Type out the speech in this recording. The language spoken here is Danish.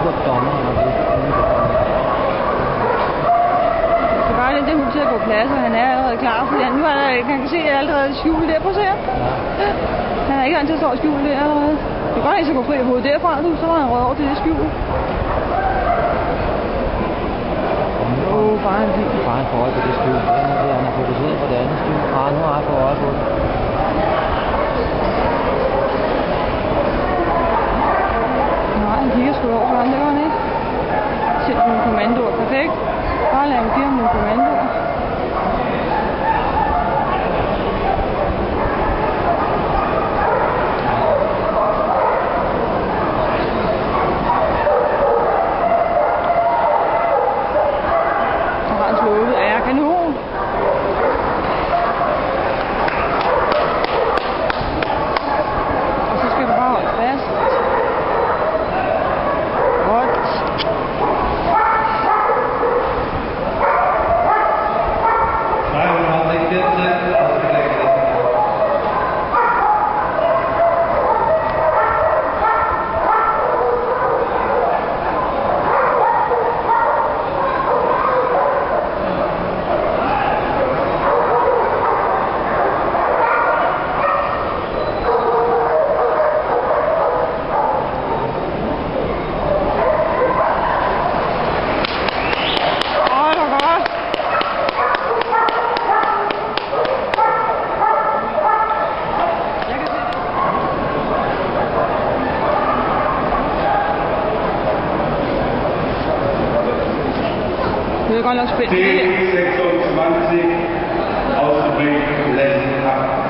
spurgt dommeren, og det er ikke kommet. Det er bare lidt det hus til at gå plads, og han er allerede klar, fordi nu er der, han kan se, at jeg er allerede skjult der. Prøv at se her. Ja. Han er ikke vant til at stå og skjule der allerede. Det er godt, at jeg skal gå fri af hovedet derfra, nu, så var han røget over til det skjul. Bare en fint. Bare en forhold på det skjul. Han er fokuseret på det andet skjul. Nu har jeg fået øje på det. Nej, han kigger sgu over på ham, det gør han ikke. Sæt nogle kommandoer. Perfekt. Bare lad ham give ham nogle kommandoer. Så har han slået. Ja, kanon. Og så skal du bare holde fast. Godt. Det er godt nok spændt. D26 auszubringen lassen kann.